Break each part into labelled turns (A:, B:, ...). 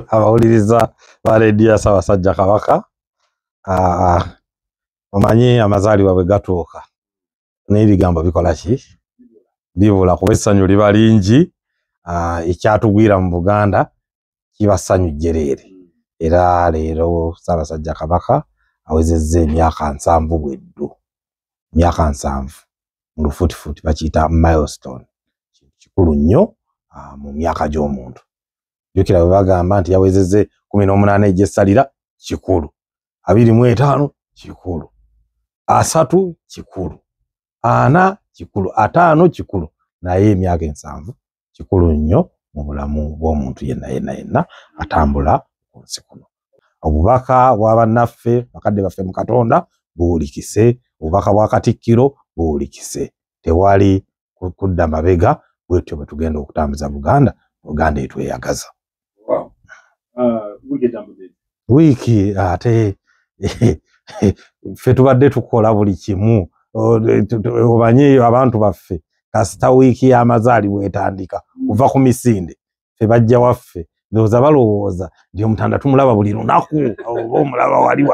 A: abawuliriza ba Radio Ssaabasajja Kabaka omanyi amazaalibwa bwe gatuuka n'ebigambo bikola ki bibula kuba essanyu liba lingi. Ekyatugwira mu Buganda kiba ssanyu jjereere era leero Ssaabasajja Kabaka awezezza emyaka 7 bweddu, emyaka 7 mu lufutifuti bakiyita milestone, kikulu nnyo mu myaka gy'omuntu. Jjukira bwe bagamba nti yawezezze 18 egy'essalira kikulu, 25 kikulu, 3 kikulu, 4 kikulu, 5 kikulu, naye emyaka 7 kikulu nnyo mu bulamu bw'omuntu yenna atambula ku nsi kuno. Obubaka bwa bannaffe bakadde baffe mu Katonda buwulikise, obubaka bwa Katikkiro buwulikise, tewali kudda mabega, bwetyo bwe tugenda okutambuza Buganda etweyagaza. Wiiki ate ffe tubadde tukola buli kimu. Omanyi abantu baffe kasita wiiki y'amazaalibwa etandika kuva ku misinde, ffe bajja waffe ndowooza balowooza nti Omutanda tumulaba buli lunaku oba omulaba wali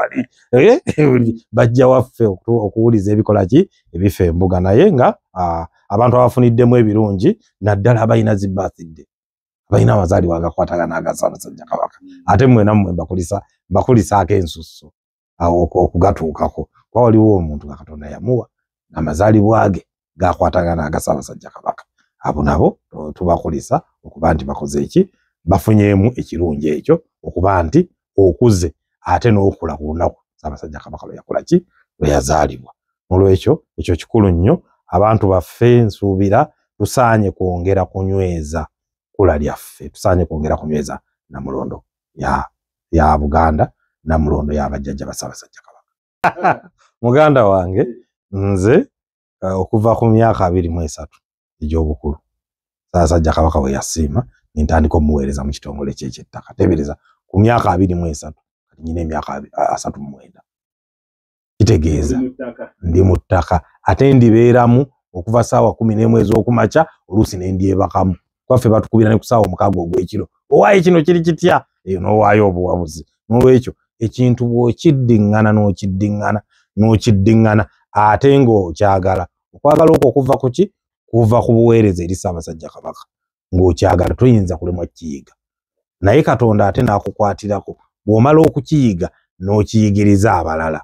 A: bajja waffe okuwuliza ebikola ki ebifa embuga, naye nga abantu abafuniddemu ebirungi naddala abalina zi birthday, balina amazaalibwa agakwatagana aga Ssaabasajja Kabaka, ate mwena mmwe mbakulisaako ensusso okugatuukako. Kuba waliwo omuntu nga Katonda yamuwa amazaalibwa ge gakwatagana aga Ssaabasajja Kabaka, abo nabo tubakulisa okuba nti bakoze eki, bafunyeemu ekirungi ekyo, okuba nti okuze ate n'okula ku lunaku Ssaabasajja Kabaka lwe yakola ki, lwe yazaalibwa. Olwekyo ekyo kikulu nnyo. Abantu baffe nsuubira tusaanye kwongera kunyweza kula lyaffe, tusaanye kwongera kunyweza Namulondo ya Buganda, Namulondo ya bajjajja ba Ssaabasajja Kabaka. Muganda wange nze okuva ku myaka 23 egy'obukulu Ssaabasajja Kabaka we yasiima ntandika omuweereza mu kitongole kye ky'ettaka. Tebereza ku myaka 23 kati nyina emyaka 39. Kitegeeza ndi mu ttaka ate ndibeeramu okuva ssaawa 11 ez'okumakya oluusi ne ndyebakamu. Kwaffe batukubira ne ku ssaawa 6 ogw'ekiro, owaayo kino kiri kitya, eyo n'owaayo obuwabuzi. N'olwekyo ekintu bw'okiddiŋŋana ate ng'okyagala, okwagala okwo kuva ku ki? Kuva ku buweereza eri Ssaabasajja Kabaka. Ng'okyagala toyinza kulemwa kiyiga, naye Katonda ate n'akukwatirako bw'omala okukiyiga n'okiyigiriza abalala,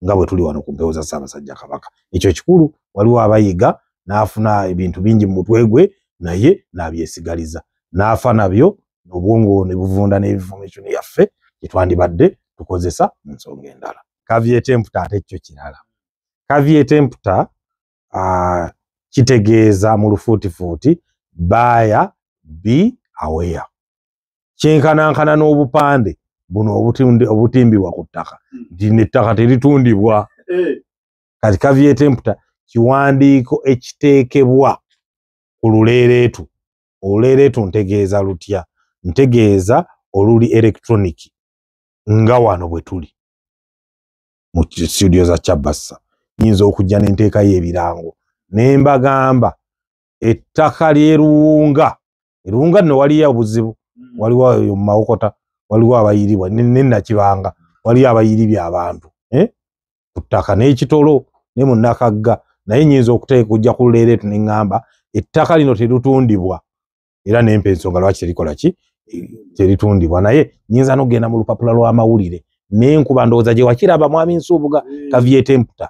A: nga bwe tuli wano ku mpewo za Ssaabasajja Kabaka. Ekyo kikulu. Waliwo abayiga n'afuna ebintu bingi mu mutwe gwe, naye n'abyesigaliza, n'afa nabyo, obwongo ne buvunda n'information yaffe gye twandibadde tukozesa mu nsonga endala. Caveat emptor ate kyo kirala. Caveat emptor kitegeeza mu lufuutifuuti buyer be aware. Kyenkanankana n'obupande buno obutimbibwa ku ttaka nti n'ettaka teritundibwa. Kati caveat emptor kiwandiiko ekiteekebwa ku luleereetu. Oluleereetu ntegeeza lutya? Ntegeeza oluli electronic nga wano bwe tuli mu studio za Kyabassa. Nyinza okujja n'enteekayo ebirango ne mbagamba ettaka ly'Eruwunga. Eruwunga nno waliyo obuzibu, waliwo mu Mawokota, waliwo abayiribwa ne Nakibanga, waliyo abayiribya abantu ku ttaka n'ekitolo ne mu Nakagga. Naye nyinza okuteeka kujja ku luleereetu ne ŋŋamba ettaka lino terutundibwa era nempa ensonga lwaki terikola ki, teritundibwa. Naye nyinza n'ogenda mu lupapula lw'amawulire n'enkuba ndowooza gye wakiraba Mwami Nsubuga caveat emptor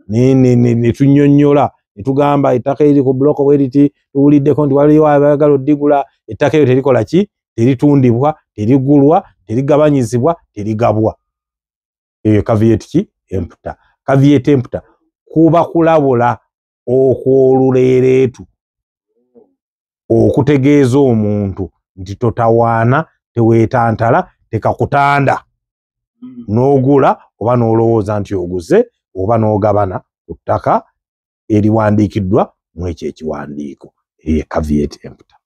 A: ne tunnyonnyola ne tugamba ettaka eriri ku buloko bwe riti tuwuliddeko nti waliwo abayagala oddigula, ettaka eryo terikola ki, teritundibwa, terigulwa, terigabanyizibwa, terigabwa. Eyo caveat ki emptor. Caveat emptor kuba kulabula okw'oluleereetu okutegeeza omuntu nti totawaana, teweetantala, tekakutanda n'ogula oba n'olowooza nti oguze oba n'ogabana ku ttaka eriwandiikiddwa mu ekyo ekiwandiiko. Eyo caveat emptor.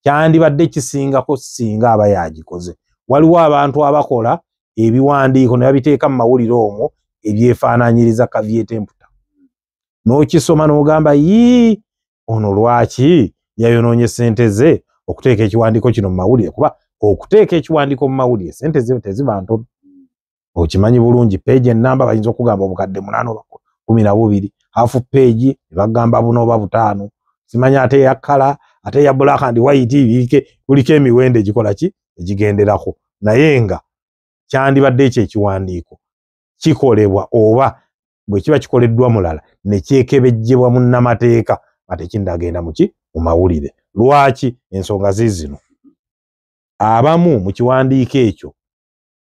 A: Kyandibadde kisingako singa aba yagikoze. Waliwo abantu abakola ebiwandiiko ne babiteeka mu mawulire omwo ebyefaanaanyiriza caveat emptor. N'okisoma n'ogamba ono lwaki yayonoonye ssente ze okuteeka ekiwandiiko kino mu mawulire, kuba okuteeka ekiwandiiko mu mawulire sente teziba ntono. Okimanyi bulungi page enamba bayinza okugamba obukadde 8 oba 12, half page bagamba 4 oba 5. Simanyi ate ya kala ate ya black and white kuliko emiwende gikola ki egigenderako. Naye nga kyandibadde ekiwandiiko kikolebwa oba bwe kiba kikoleddwa mulala ne kyekebejjebwa mu nnamateeka ate kindagenda mu mawulire. Lwaki? Ensonga zizino. Abamu mu kiwandiiko ekyo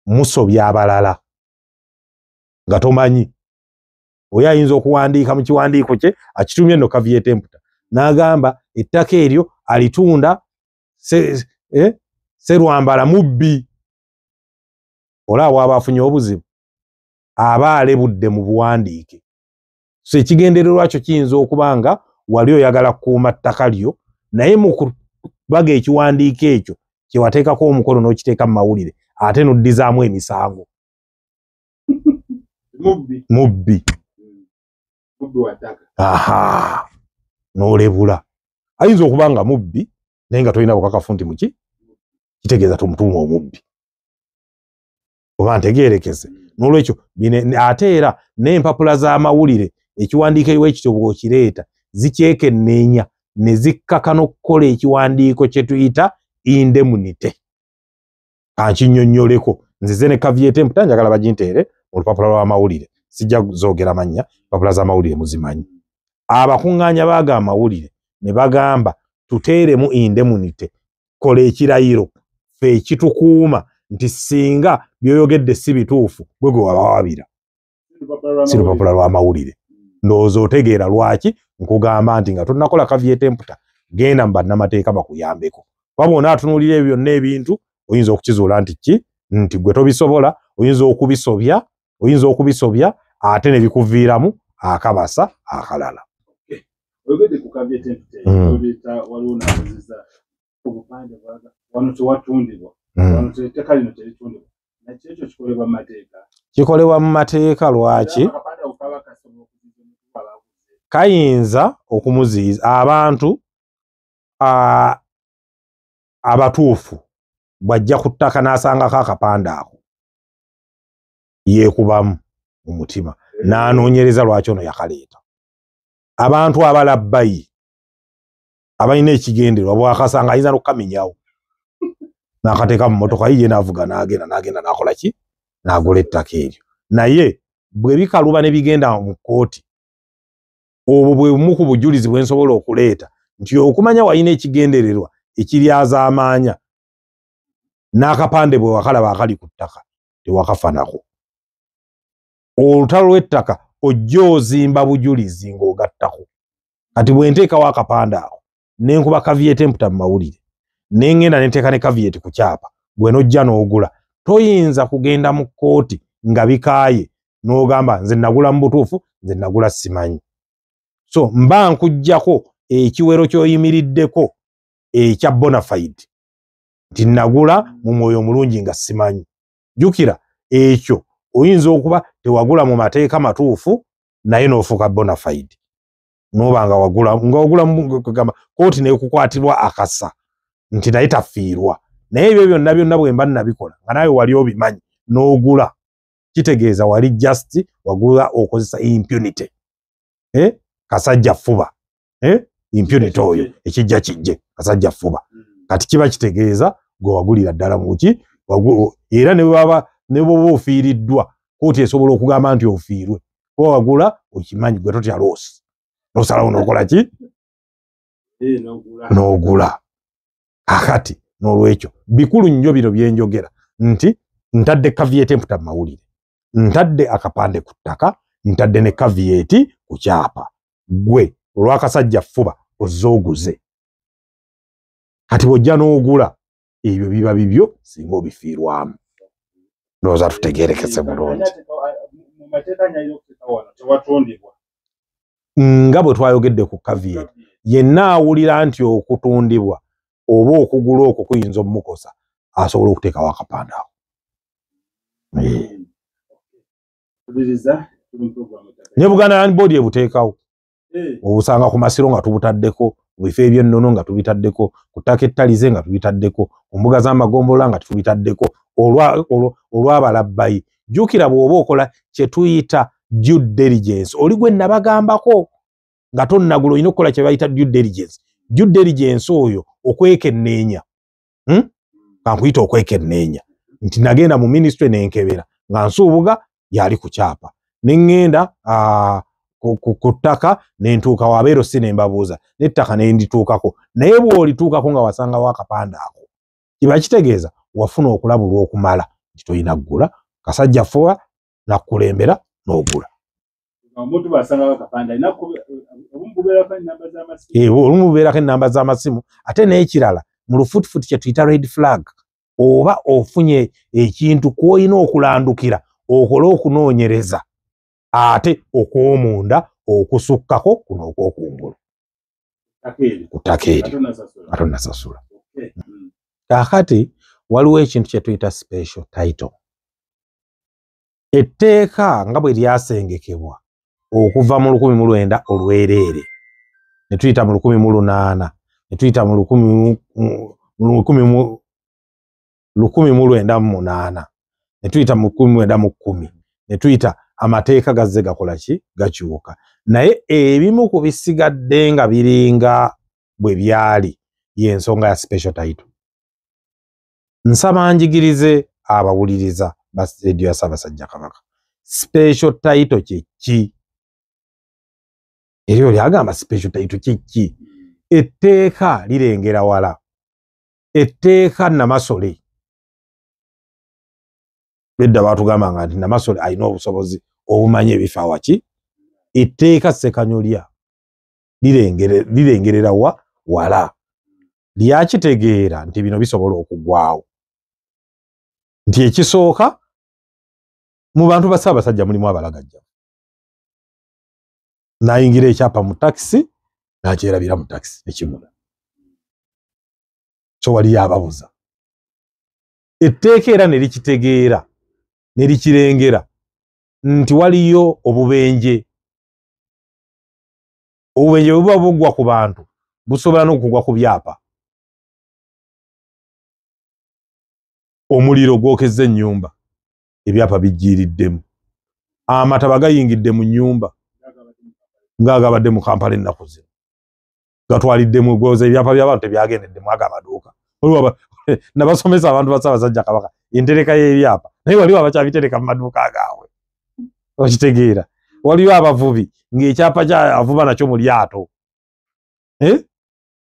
A: musobya abalala nga tomanyi. Oyo ayinza okuwandiika mu kiwandiiko kye akitumye no Kaviye Temputa n'agamba ettaka eryo alitunda Serwambala mubbi. Olaba aba afunye obuzibu aba alebudde mu buwandiike. So ekigendererwa kyo kiyinza okubanga wali oyagala kukuuma ttaka lyo naye mu kubaga ekiwandiiko ekyo kye wateekako omukono n'okiteeka mu mawulire ate n'oddizaamu emisango. Mubbi aha n'olebula. Ayinza okubanga mubbi naye nga tolina bukakafu nti muki kitegeeza tumutuuma omubbi oba ntegeerekese. N'olwekyo ate era n'empapula z'amawulire ekiwandiiko ekyo bw'okireeta zikyekenneenya ne zikkaka n'okukola ekiwandiiko kye tuyita indemnity. Ankinnyonnyoleko nzize ne Kaviye Temputa njagala baginteere mu lupapula lw'amawulire. Sijja zoogera mannya, empapula z'amawulire muzimanyi. Abakuŋŋaanya baaga amawulire ne bagamba tuteeremu indemnity, kola ekirayiro ffe ekitukuuma nti singa byoyogedde si bituufu gwe wabawabira. Si lupapula lw'amawulire. Ndowooza otegeera lwaki nkugamba nti nga tonnakola Kaviye Temputa genda mu bannamateeka bakuyambeko. Waba onaatunuulira ebyo byonna ebintu oyinza okukizuula nti gwe tobisobola, oyinza okubisobya ate ne bikuviiramu akabasa akalala.
B: Oyogedde ku Kaviye Temputa obita waliwo n'abaziza obupande bwaga wano tewatundibwa wano ettaka lino teritundibwa nakyo ekyo kikolebwa mu mateeka.
A: Kikolebwa mu mateeka lwaki? Kayinza okumuziyiza abantu abatuufu bw'ajja ku ttaka n'asangako akapande ako yeekubamu mu mutima n'anoonyereza lwaki ono yakaleeta. Abantu abalabbayi abalina ekigendererwa bw'akasanga ayinza n'okukamenyawo n'akateeka mu mmotoka ye n'avuga n'agenda n'akola ki n'agula ettaka eryo. Naye bwe bikaluba ne bigenda mu kkooti obwo bwe bumu ku bujulizi bwe nsobola okuleeta nti okumanya walina ekigendererwa ekiryazaamaanya n'akapande bwe wakalaba akali ku ttaka tewakafanako. Olutalo lw'ettaka ojja ozimba bujulizi ng'ogattako. Kati bwe nteekawo akapande ako ne nkuba Kaviye Temputa mu mawulire ne ngenda ne nteeka ne Kaviyeti ku kyapa gwe n'ojja n'ogula, toyinza kugenda mu kkooti nga bikaaye n'ogamba nze nagula mu butuufu, nze nagula simanyi. So mba nkuggyako ekiwero ky'oyimiriddeko ekya bonafide nti nagula mu mwoyo omulungi nga simanyi. Jjukira ekyo oyinza okuba tewagula mu mateeka matuufu naye n'ofuuka bonafide n'oba nga wagula kugamba kkooti neekukwatirwa akasa nti naye tafiirwa. Naye ebyo byonna bwe mba nabikola nga nawe wali obimanyi n'ogula, kitegeeza wali just wagula okozesa impunity. Kasajja fuba. Impunity oyo ekijja kijje kasajja fuba. Kati kiba kitegeeza gwe wagulira ddala muki era ne bw'oba ofiiriddwa kkooti esobola okugamba nti ofiirwe. Kuba wagula okimanyi gwe totya loosi. N'osalawo n'okola ki? N'ogula. Kakati n'olwekyo bikulu nnyo bino bye njogera nti ntadde Kaviye Temputa mu mawulire, ntadde akapande ku ttaka, ntadde ne Kaviyeti ku kyapa. Gwe olw'akasajja fuba ozze oguze. Kati bw'ojja n'ogula ebyo biba bibyo singa obifiirwamu. Ndowooza tutegeerekese bulungi. Nga bwe twayogedde ku Kaviyeti, yenna awulira nti okutundibwa oba okugula okwo kuyinza omukosa asobola okuteekawo akapande ako. Ne Buganda Land Board ebuteekawo. obusanga ku masiro nga tubutaddeko, bifo eby'ennono nga tubitaddeko, ku ttaka ettalize nga tubitaddeko, ku mbuga z'amagombola nga tubitaddeko, olw'abalabbayi. Jjukira bw'oba okola kye tuyita due diligence, oli gwe nabagambako nga tonnagula olina okukola kye bayita due diligence. Due diligence oyo okwekenneenya, kankuyita okwekenneenya, nti nagenda mu ministry nenkebera nga nsuubuga yali ku kyapa, ne ŋŋenda ku ttaka ne ntuuka wabeero si ne mbabuuza n'ettaka ne ndituukako, naye bw'olituukako nga wasangawo akapande ako, kiba kitegeeza wafuna okulabulwa okumala nti tolina ggula, kasajja fuba nakkulembera n'ogula.
B: Omuntu bw'asangawo akapande olumu
A: bubeerako ennamba z'amasimu, ate n'ekirala mu lufuutifuuti kye tuyita red flag, oba ofunye ekintu kw'olina okulandukira okole okunoonyereza ate okw'omunda okusukkako kuno okw'okungulu ku ttaka eryo nga tonnasasula. Kaakati waliwo ekintu kye tuyita special title. Etteeka nga bwe lyasengekebwa okuva mu 1900 olwereere, ne tuyita mu 1800, ne tuyita mu 1908, ne tuyita mu 1910, ne tuyita amateeka gazze gakola ki? Gakyuka. Naye ebimu ku bisigadde nga biringa bwe byali y'ensonga ya special title. Nsaba njigirize abawuliriza ba Radio ya Ssaabasajja Kabaka. Special title kye ki? Eryo lyagamba special title kye ki? Etteeka lirengera wala. Etteeka Namasole. Bedda baatugambanga nti Namasole alina obusobozi obumanya ebifa waki. Etteeka Ssekanyolya lirengerera wala. Lyakitegeera nti bino bisobola okuggwaawo. Nti ekisooka mu bantu ba Ssaabasajja mulimu abalagajja. Nayingira ekyapa mu takisi n'akyerabira mu takisi ekimula. So waliyo ababuza. Etteeka era ne likitegeera ne likirengera nti waliyo obubenje. Obubenje buba bugwa ku bantu busobola n'okugwa ku byapa. Omuliro gwokezza ennyumba, ebyapa bijjiiriddemu. Amataba gayingidde mu nnyumba ng'agabadde mu Kampala ennaku zino. Gatwaliddemu gwoza ebyapa by'abantu tebyagendeddemu ag'amaduuka. Nabasomesa abantu ba Ssaabasajja Kabaka entereka y'ebyapa, naye waliwo abakyabitereka mu maduuka agaabwe. Okitegeera. Waliwo abavubi ng'ekyapa ky'avuba nakyo mu lyato.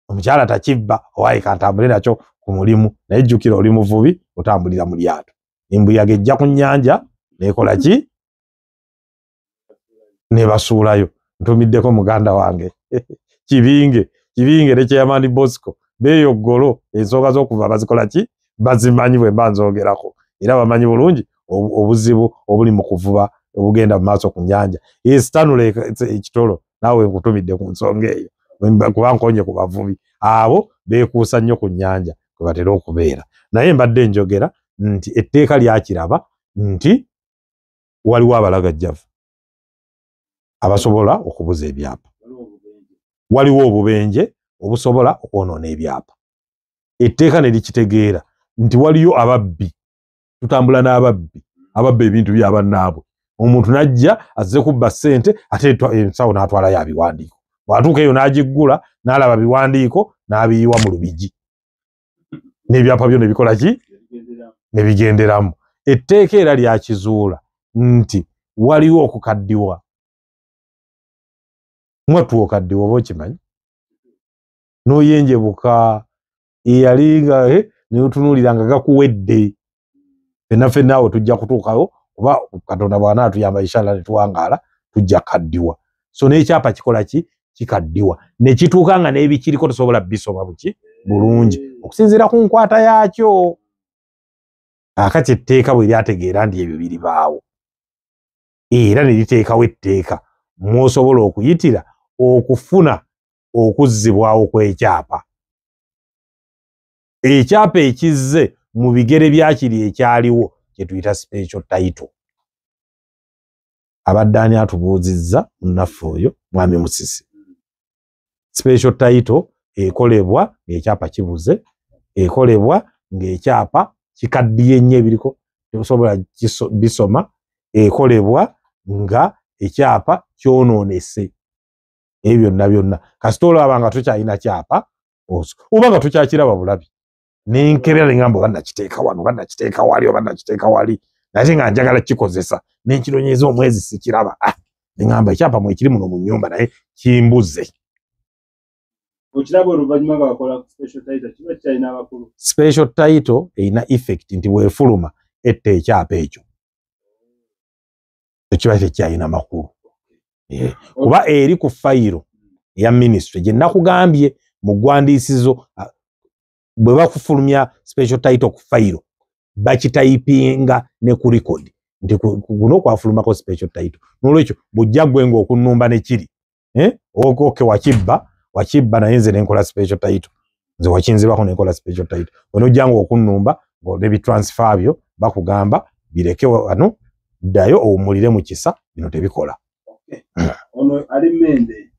A: Omukyala takibba owaayi kantambule nakyo ku mulimu, naye jjukira oli muvubi otambulira mu lyato. Embuyaga ejja ku nnyanja nekola ki? Nebasuulayo. Ntumiddeko muganda wange Kibinge ne Chairman Bosco beeyoggolo ensonga z'okuva bazikola ki? Bazimanyi bwe mba nzoogerako. Era bamanyi bulungi obuzibu obuli mu kuvuba obugenda mu maaso ku nnyanja. Esitanula ekitolo naawe nkutumidde ku nsonga eyo. Kuba nkonye ku bavubi. Abo beekuusa nnyo ku nnyanja kwe batera okubeera. Naye mbadde njogera nti etteeka lyakiraba nti waliwo abalagajjavu abasobola okubuza ebyapa. Waliwo obubenje obusobola okwonoona ebyapa. Etteeka ne likitegeera nti waliyo ababbi. Tutambula n'ababbi ababba ebintu bya bannaabwe. Omuntu n'ajja azze kubba ssente ate ensawo n'atwalayo abiwandiiko. Bw'atuuka eyo n'agiggula n'alaba biwandiiko n'abiyiwa mu lubigi. N'ebyapa byo ne bikola ki? Ne bigenderamu. Etteeka era lyakizuula nti waliwo okukaddiwa. Mwattu okaddiwa oba okimanyi? N'oyenjebuka eyali nga ne otunuulira nga gakuwedde. Ffenna awo tujja kutuukayo kuba Katonda bw'anaatuyamba inshallah ne tuwangaala tujja kaddiwa. So n'ekyapa kikola ki? Kikaddiwa. Ne kituuka nga n'ebikiriko tosobola bisoma buki? Bulungi. Okusinziira ku nkwata yaakyo. Akati etteeka bwe lyategeera nti ebyo biribaawo. Era ne liteekawo etteeka mw'osobola okuyitira okufuna okuzzibwawo kw'ekyapa. Ekyapa ekizze mu bigere byakiri ekyaliwo kye tuyita special title. Abadde ani atubuuzizza munnaffe oyo Mwami Musisi. special title ekolebwa ng'ekyapa kibuze, ekolebwa ng'ekyapa kikaddiye nnyo ebiriko tosobola bisoma, ekolebwa nga ekyapa kyonoonese. Ebyo byonna kasita olaba nga tukyalina kyapa oba nga tukyakiraba bulabi nenkebera ngamba oba nakiteeka wano oba nakiteeka wali oba nakiteeka wali nate nga njagala kikozesa nenkironyeza omwezi sikiraba ngamba ekyapa mwekiri muno mu nnyumba naye kimbuze.
B: Okiraba oluvannyuma nga bakola special title kiba kyalina amakulu.
A: Special title erina effect nti bwefuluma etta ekyapa ekyo ekiba tekyalina makulu. Kuba eri ku fayiro ya ministry gye nakugambye mu ggwandiisizo bwe bakufulumya special title ku fayiro bakitayipinga ne ku record nti guno kwafulumako special title. N'olwekyo bujja gwe ng'okunnumba ne kiri oke wakibba naye nze nenkola special title, nze wakinzibako nenkola special title. Onojja ng'okunnumba ng'onebitransfer byo bakugamba bireke wano ddayo owumulire mu kisa bino tebikola.
B: Ono ali Mende.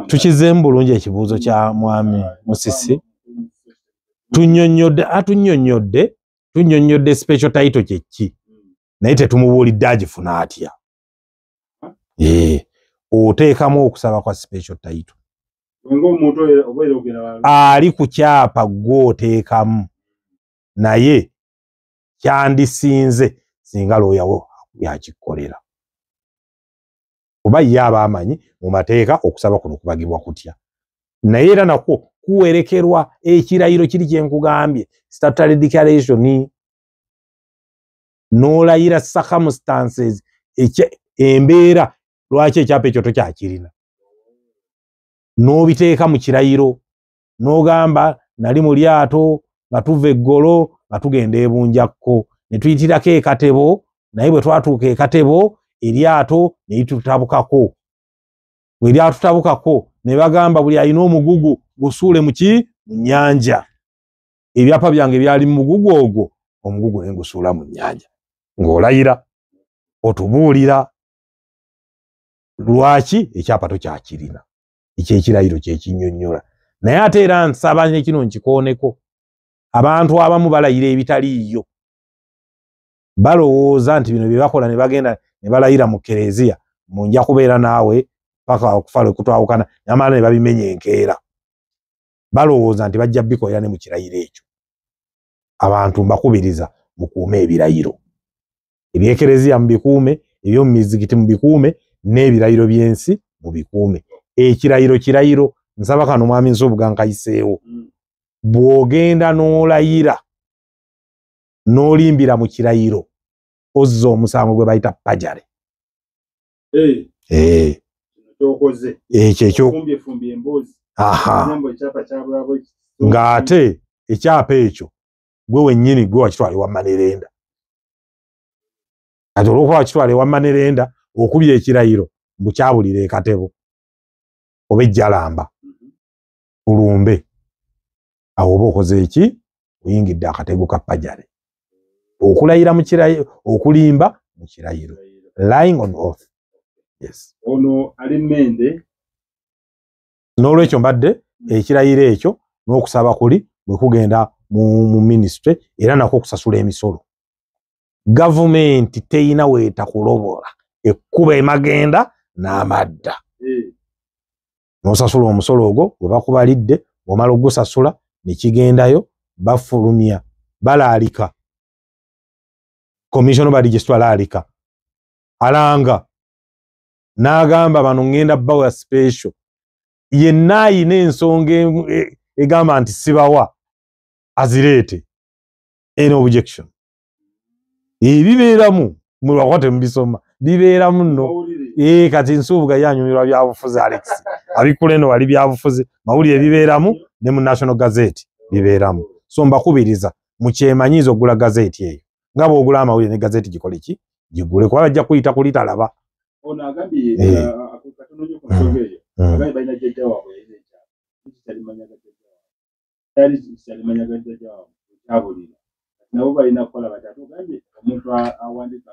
A: Tukizeemu bulungi ekibuuzo kya mwami Musisi. Tunnyonnyodde special title kyeki naye tetumubuulidde agifuna atya. Oteekamu okusaba kwa special title ali ku kyapa gw'oteekamu naye kyandisinze singa looyawo yakikolera. Kuba ye aba amanyi mu mateeka okusaba kuno kubagibwa kutya. Naye era nakwo kuwerekerwa ekirayiro kiri kye nkugambye statutory declaration n'olayira circumstances embeera lwaki ekyapa ekyo tokyakirina n'obiteeka mu kirayiro n'ogamba nali mu lyato nga tuva eggolo nga tugenda ebunjakko ne tuyitirako ekatebo naye bwe twatuuka ekatebo eryato ne litutabukako. Bwe lyatutabukako ne bagamba buli alina omugugu gusuule mu nnyanja. Ebyapa byange byali mu mugugu ogwo omugugu ne ngusuula mu nnyanja. Ng'olayira otubuulira lwaki ekyapa tokyakirina. Ekyo ekirayiro kye kinnyonnyola. Naye ate era nsaba ne kino nkikooneko. Abantu abamu balayira ebitaliiyo. Balowooza nti bino bye bakola ne bagenda ne balayira mu kereziya mu nja kubeera naawe paka okufa lwe kutwawukana nyamala ne babimenya enkeera. Balowooza nti bajja bikolera ne mu kirayiro ekyo. Abantu mbakubiriza mukuume ebirayiro. Ebyekereziya mu bikuume, eby'omu mizikiti mu bikuume, n'ebirayiro by'ensi mu bikuume. Ekirayiro kirayiro, nsaba kano mwami Nsubuga nkayiseewo. Bw'ogenda n'olayira n'olimbira mu kirayiro ozza omusango gwe bayita pajare. Ekyo ng'ate ekyapa ekyo gwe wennyini gwe wakitwala ewa Manerenda. Kati olw'okuba wakitwala ewa Manerenda okubye ekirayiro bukyabulira ekatebo oba ejjalamba kulumbe awo oba okoze eki oyingidde akatego ka pajare. Okulayira mu kirayiro, okulimba mu kirayiro. Lying on oath. Yes.
B: Ono ali Mende.
A: N'olwekyo mbadde ekirayiro ekyo n'okusaba kuli bwe kugenda mu ministry era nako okusasula emisolo. Gavumenti teyina weeta kulobola ekkuba emagenda n'amadda. N'osasula omusolo ogwo bwe bakubalidde bw'omala ogusasula ne kigendayo bafulumya balaalika. Commission ba register alaalika. Alanga n'agamba bano ngenda bawa special. Yenna ayina ensonga egamba nti sibawa azireete. Eno objection. Bibeeramu mulwakwate mubisoma. Bibeeramu nno. Kati Nsubuga yanyumirwa byabufuzi Alex. Abikula eno wali byabufuzi. Mawulire bibeeramu ne mu National Gazette bibeeramu. So mbakubiriza mukyemanyiiza ogula gazeti eyo. Nga bw'ogula amawulire ne gazeti gikola ki? Gigule kuba bajja kuyita kulitalaba.
B: Ono agambye katono nnyo ku nsonga eyo. Agambye balina jjajja waabwe ekyapa. Kitalimanya jjajja waabwe. Kitalimanya jjajja waabwe. Kyabulira. Nabo balina kukola batatu. Agambye omuntu awandika.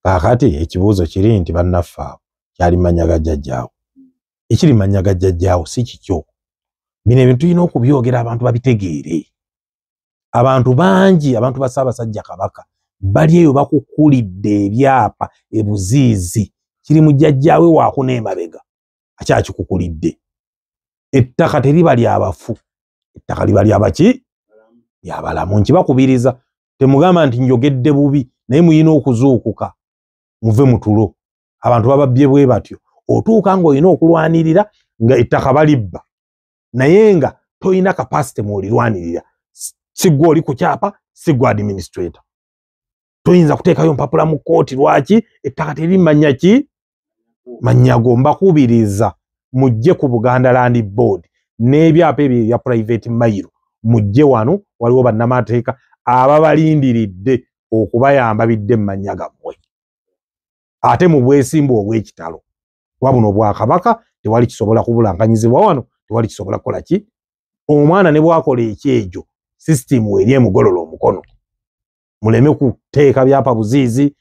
A: Kakati ekibuuzo kiri nti bannaffe abo kyali manyaga jjajjaawo. Ekiri manyaga jjajjaawo si kikyo. Bino ebintu tulina okubyogera abantu babitegeere. Abantu bangi, abantu ba Ssaabasajja Kabaka bali eyo bakukulidde ebyapa ebuziizi. Kiri mu jjajjaawe waako n'emabega akyakikukulidde. Ettaka teriba lyabafu, ettaka liba lyabaki? Lyabalamu. Nkibakubiriza, temugamba nti njogedde bubi naye muyina okuzuukuka muve mu tulo. Abantu bababbye bwe batyo. Otuuka ng'olina okulwanirira nga ettaka balibba naye nga toyina kapasite mw'olirwanirira. Si gwe oli ku kyapa, si gwe administrator. Toyinza kuteekayo mpapula mu kkooti. Lwaki? Ettaka terimanya ki? Manyago. Mbakubiriza mujje ku Buganda Land Board n'ebyapa ebyo ebya private mayiro, mujje wano, waliwo bannamateeka ababalindiridde okubayamba bidde mu mannya gammwe. Ate mu bwesimbu obw'ekitalo kuba buno Bwakabaka tewali kisobola kubulankanyizibwa wano, tewali kisobola kukola ki? Omwana ne bwakola ekyejo sisitimu eri emugolola omukono. Muleme kuteeka byapa buziizi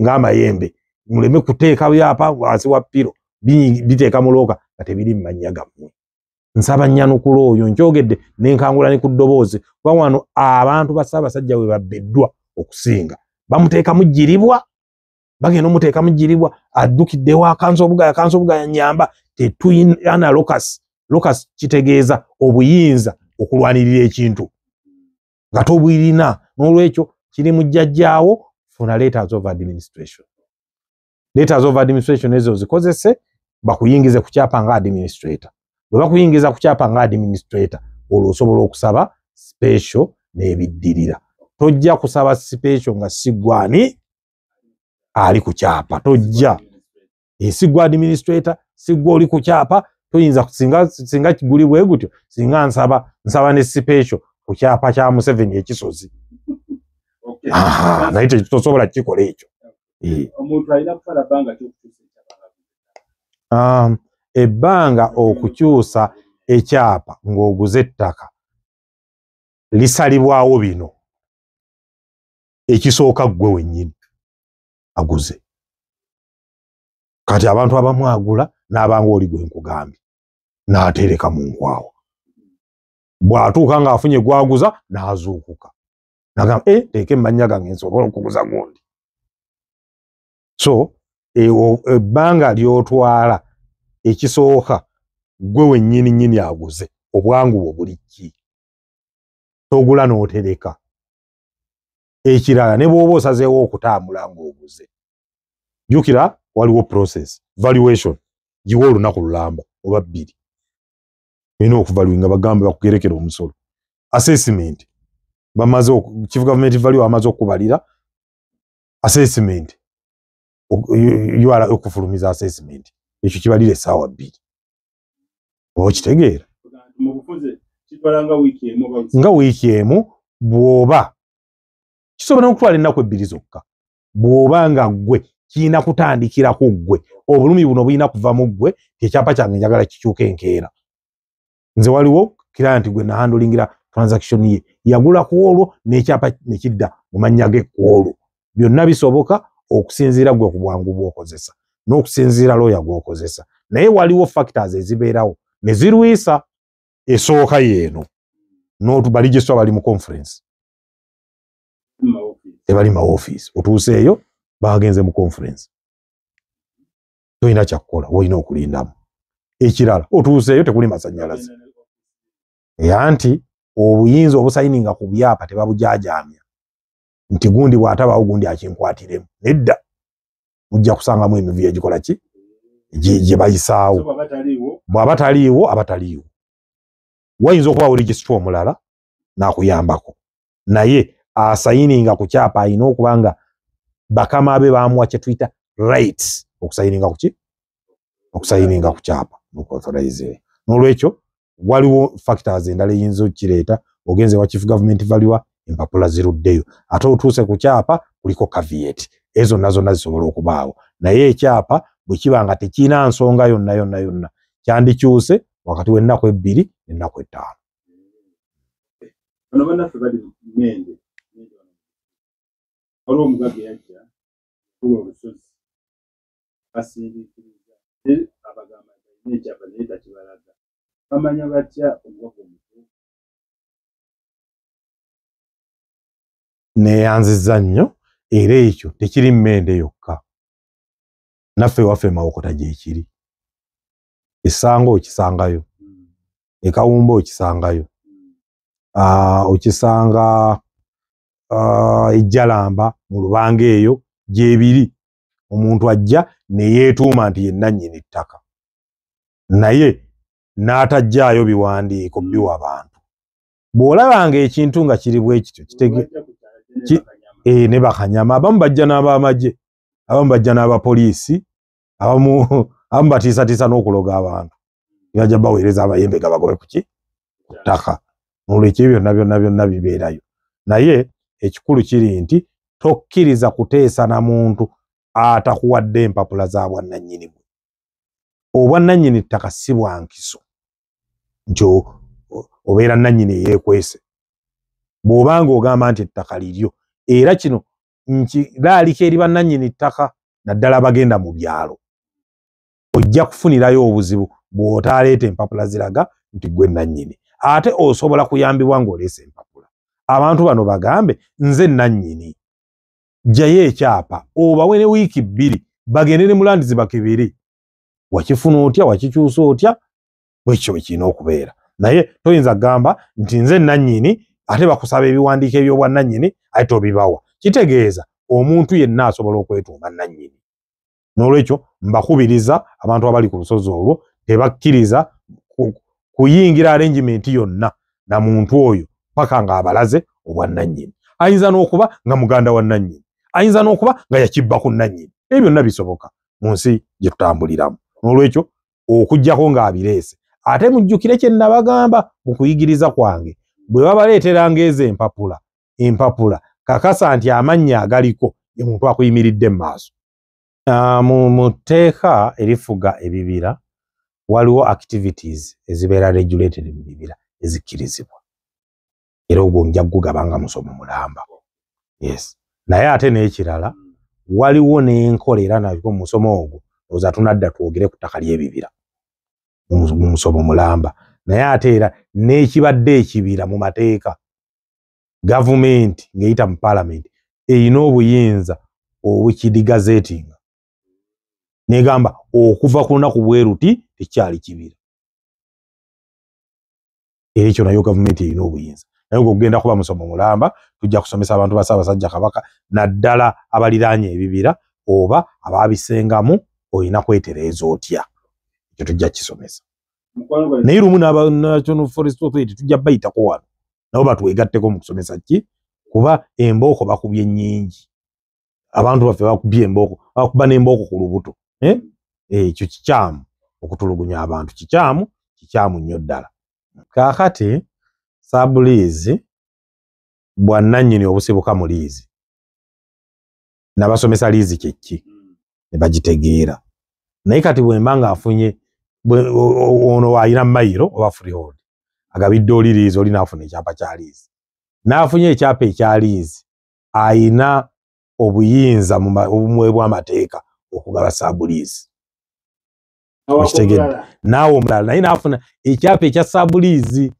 A: ng'amayembe, muleme kuteeka byapa wansi wa piro biteeka mulooka nga tebiri mu mannya gammwe. Nsaba nnyanukula oyo nkyogedde n'enkangula ne ku ddoboozi kuba wano abantu ba Ssaabasajja we babbeddwa okusinga. Bamuteeka mujjiribwa, bagenda omuteeka mujjiribwa, addukidde wa kanso obugaya nnyamba, tetuyina locus. Locus kitegeeza obuyinza okulwanirira ekintu nga tobuyirina. N'olwekyo kiri mu jjajjaawo, funa letters of administration. Letters of administration ezo zikozese bakuyingize ku kyapa nga administrator. Bwe bakuyingiza ku kyapa nga administrator, olwo osobola okusaba special n'ebiddirira. Tojja kusaba special nga sigwani ali ku kyapa. Tojja. Sigwa administrator, sigwa oli ku kyapa, toyinza singa kiguli bwe gutyo, singa nsaba ne special ku kyapa kya Museveni ekisozi. Naye tosobola kikola ekyo.
B: Omuntu alina kufala bbanga
A: ebbanga okukyusa ekyapa ng'oguze ettaka lisalibwawo bino. Ekisooka ggwe wennyini aguze. Kati abantu abamu agula n'abanga oli gwe nkugambye n'atereka mu nkwawa. Bw'atuuka ng'afunye gwaguza n'azuukuka. N'agamba teeka emmannya gange nsobola okuguza gundi. So ebbanga ly'otwala ekisooka gwe wennyini nnyini aguze, obwangu bwo buli ki? Togula n'otereka. Ekirala ne bw'oba osazeewo okutambula ng'oguze, jjukira waliwo process valuation, giwa olunaku lulamba oba bbiri. Olina okuvaluinga bagambe bakugerekera omusolo. Assessment bamaze Chief Government Value amaze okubalira assessment. You are okufulumiza assessment. Ekyo kibalire essaawa 2. Okitegeera? Nga wiiki emu bw'oba kisobola okutwala ennaku 2 zokka. Bw'oba nga ggwe kiina kutandikira ku ggwe, obulumi buno bulina kuva mu ggwe, ekyapa kyange njagala kikyuka enkeera. Nze waliwo client gwe na handlingira transaction ye yagula ku olwo n'ekyapa ne kidda mu mannya ge ku olwo. Byonna bisoboka okusinziira gwe ku bwangu bw'okozesa n'okusinziira lawyer gw'okozesa. Naye waliwo factors ezibeerawo ne zirwisa. Esooka yeeno n'otubaligistwa bali mu conference, tebali ma office. Otuuseeyo bagenze mu conference, toyina kyakukola, olina okulindamu. Ekirala otuuseeyo tekuli masannyalaze. Anti obuyinza obusayininga ku byapa tebabujaajamya nti gundi bw'atabaawo gundi akinkwatiremu. Nedda, mujja kusangamu emivuyo egikola ki? Gye bayisaawo. Bw'aba taliiwo, aba taliiwo. Wayinza okubawo registra omulala n'akuyambako, naye asayininga ku kyapa alina okuba nga bakama be baamuwa kye tuyita rights okusayininga ku ki? Okusayininga ku kyapa. N'olwekyo waliwo factors endala eyinza okkireeta. Ogenze wa Chief Government Value, empapula ziruddeyo. Ate otuuse ku kyapa kuliko caveat. Ezo nazo zisobola okubaawo. Naye ekyapa bwe kiba nga tekiina nsonga yonna kyandikyuse wakati w'ennaku 2 n'ennaku 5.
B: Bano bannaffe bali Mende. Waliwo omugagga yajja olusozi basindikiriza abagamba n'ekyapa naye takibalaga bamanya batya omubaka omutuufu
A: neeyanziza nnyo era ekyo tekiri mmende yokka naffe waffe Mawokota gyekiri essanga okisangayo ekawumba okisangayo okisanga ejjalamba mu Lubanga eyo gyebiri omuntu ajja ne yeetuuma nti ye nannyini ttaka naye n'atajjaayo biwandiiko biwa abantu bw'olabanga ekintu nga kiri bwe kityo ne bakanyama abamu bajja n'abamagye abamu bajja n'abapoliisi abamu batiisatiisa n'okuloga abantu bajja baweereza amayembe gabagobe ku ttaka n'olwekyo byonna bibeerayo naye ekikulu kiri nti tokkiriza kuteesa na muntu atakuwadde empapula za bwannannyini bwe obwannannyini ttaka si bwa nkiso nti obeera nannyini eyeekwese bw'obanga ogamba nti ettaka liryo era kino nkiraalika eri bannannyini ttaka naddala abagenda mu byalo ojja kufunirayo obuzibu bw'otaaleeta empapula ziraga nti gwe nannyini ate osobola kuyambibwa ng'oleese empapula abantu bano bagambe nze nannyini jjayo ekyapa obawe ne wiiki 2 bagende ne mulandizi bakibiri wakifuna otya wakikyusa otya bwekyo bwe kirina okubeera naye toyinza kugamba nti nze nannyini ate bakusaba ebiwandiiko eby'obwannannyini ate tobibawa kitegeeza omuntu yenna asobola okwetuuma nannyini n'olwekyo mbakubiriza abantu abali ku lusozi olwo tebakkiriza kuyingira arrangement yonna na muntu oyo paka ng'abalaze obwannannyini ayinza n'okuba nga muganda wa nannyini ayinza n'okuba nga yakibba ku nannyini ebyo byonna bisoboka mu nsi gye tutambuliramu n'olwekyo okuggyako ng'abireese ate mujjukire kye nabagamba mu kuyigiriza kwange bwe babaleeteranga ezo empapula kakasa nti amannya agaliko ye muntu akuyimiridde mu maaso mu tteeka erifuga ebibira waliwo activities ezibeera regulated mu bibira ezikkirizibwa era ogwo nja kugabanga musomo mulamba yes naye ate n'ekirala waliwo n'enkola era nabyo mu musomo ogwo oza tunadda twogere ku ttaka ly'ebibira mu musomo mulamba naye ate era n'ekibadde ekibira mu mateeka gavumenti ng'eyita mu parliament eyina obuyinza obukidigazeetinga negamba okuva ku lunaku bwe ruti tekyali kibira era ekyo nayo gavumenti erina obuyinza naye ogenda kuba musomo mulamba tujja kusomesa abantu ba Ssaabasajja Kabaka naddala abaliraanye ebibira oba ababisengamu olina kwetereeza otya ekyo tujja kisomesa naye lumu National Forest Authority tujja bayitako wano nabo batwegatteko mu kusomesa ki kuba embooko bakubye nnyingi abantu baffe bakubye embooko bakuba n'embooko ku lubuto ekyo kikyamu okutulugunya abantu kikyamu nnyo ddala kaakati saabuliizi bwannannyini obusibuka mu liizi nabasomesa liizi kyeki ne bagitegeera naye kati bwemba nga afunye ono ayina mayiro oba freehold agabidde oli liizi oli naafuna ekyapa kya liizi n'afunye ekyapa ekya liizi ayina obuyinza obumwe bw'amateeka okugaba saabuliizi naawe omulala naye naafuna ekyapa ekya saabuliizi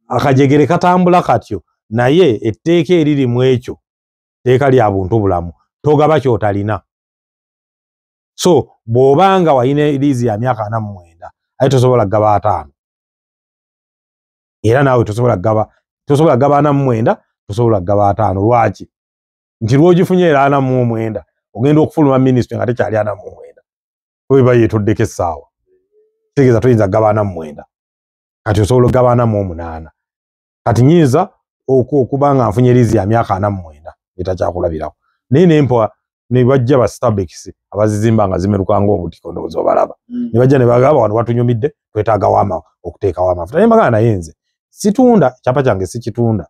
A: akajegere katambula katyo naye etteeka eriri mu ekyo tteeka lya buntu bulamu togaba kyotalina so bw'obanga wayina liizi ya myaka 49 aye tosobola kugaba 5 era naawe tosobola kugaba 49 tosobola kugaba 5 lwaki nti lw'ogifunye era 49 ogenda okufuluma minisitule nga tekyali 49 weba yeetoddeko essaawa kitegeeza toyinza kugaba 49 kati osobola okugaba 48 kati nyinza okuba nga nfunye liizi ya myaka 49 etakyakulabirako naye nempa ne bajja ba Starbucks abazizimba nga zimeruka ng'obutiko ndowooza obalaba ne bajja ne bagamba wano watunyumidde twetaaga wama okuteekawo amafuta naye mbagamba naye nze situunda ekyapa kyange sikitunda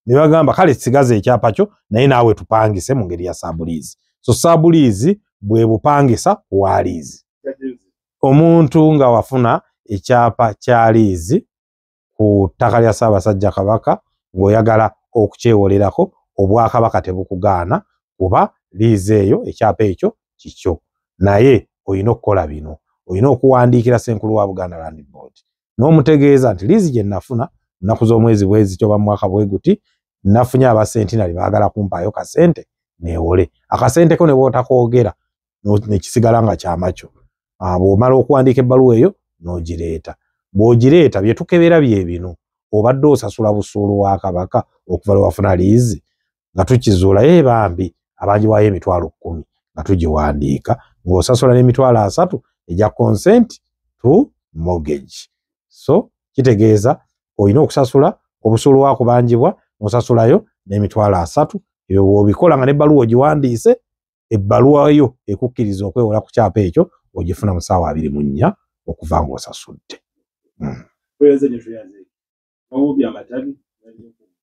A: ne bagamba kale sigaza ekyapa kyo naye naawe tupangise mu ngeri ya saabuliizi so saabuliizi bwe bupangisa wa liizi omuntu nga wafuna ekyapa kya liizi ku ttaka lya Ssaabasajja Kabaka ng'oyagala okukyewolerako obwakabaka tebukugaana kuba liize eyo ekyapa ekyo kikyo naye oyina okukola bino oyina okuwandiikira Ssenkulu wa Buganda Land Board n'omutegeeza nti liizi gye nafuna nnaku z'omwezi bwezi kyoba mu mwaka bwe guti nafunye abasentinali baagala kumpaayo kasente neewole akasente ko ne bw'otakoogera nekisigala nga kyamakyo bw'omala okuwandiika ebbaluwa eyo n'ogireeta bw'ogireeta bye tukebera bye bino obadde osasula busuulu wa Kabaka okuva lwe wafuna liizi nga tukizuula bambi abagibwayo $10,000 nga tugiwandiika ng'osasula n'emitwalo 3 egya consent to mortgage so kitegeeza olina okusasula obusuulu wa kubanjibwa n'osasulayo n'emitwalo 3 ebyo bw'obikola nga n'ebbaluwa ogiwandiise ebbaluwa yo ekukkiriza okwewola ku kyapa ekyo ogifuna mu ssaawa 24 okuva ng'osasudde.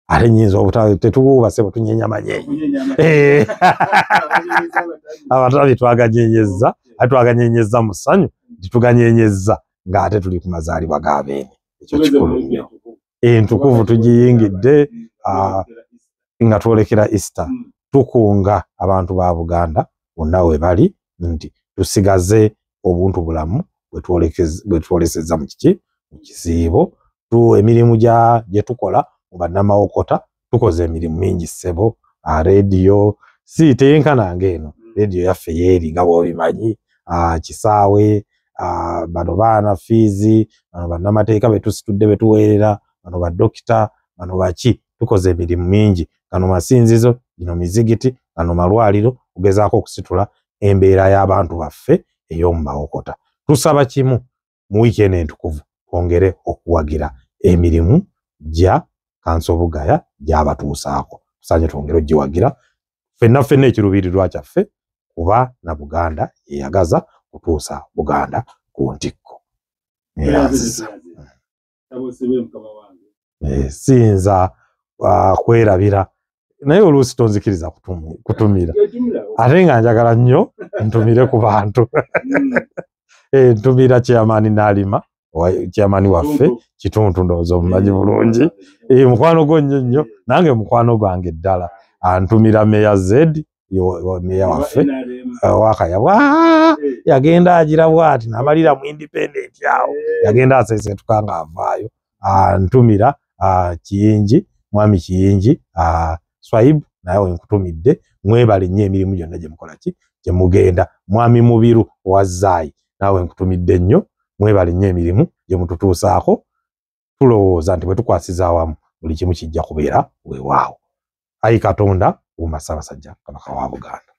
A: Ate nnyinza obutabi tetubuubase bwe tunyenya manyenye abatabi twaganyenyezza ate twaganyenyezza mu ssanyu tituganyenyezza ng'ate tuli ku mazaalibwa ga Beene ekyo kikulu nnyo entukuvu tugiyingidde nga twolekera Easter tukunga abantu ba Buganda bonna we bali nti tusigaze obuntu bulamu bwe twolesezza mu kiki mu kisiibo emirimu gye tukola mu bannamawokota tukoze emirimu mingi ssebo rediyo si teyenkananga eno rediyo yaffe yeeri nga bw'obimanyi kisaawe bano baana fiizi bano bannamateeka betusitudde betuweerera bano baddokita bano baki tukoze emirimu mingi gano masinzizo gino mizigiti gano malwaliro kugezaako okusitula embeera y'abantu baffe ey'omu mawokota tusaba kimu mu wiiki eno entukuvu twongere okuwagira emirimu gya Kanso Bugaya gy'abatuusaako tusaanye twongere ogiwagira ffenna ekiruubirirwa kyaffe kuba na Buganda yeyagaza kutuusa Buganda ku ntikko siyinza kwerabira naye oluusi tonzikiriza kutumira ate nga njagala nnyo ntumire ku bantu ntumira Chairman Nalima Chairman waffe Kituntu ndowooza omumanyi bulungi mukwano gwo nnyo nange mukwano gwange ddala antumira Meya Zed meya waffe wakayabwa yagenda agira bwati namalira mu independent yawo yagenda asesetuka nga avaayo antumira Kiyingi mwami Kiyingi Swaib naye nkutumidde mwebale nnyo emirimu gyonna gye mukola ki gye mugenda mwami Mubiru wa Zaayi nawe nkutumidde nnyo mwebale nnyo emirimu gye mututuusaako tulowooza nti bwe tukwasiza awamu buli kimu kijja kubeera weewaawo. Ayi Katonda Ssaabasajja Kabaka wa Buganda.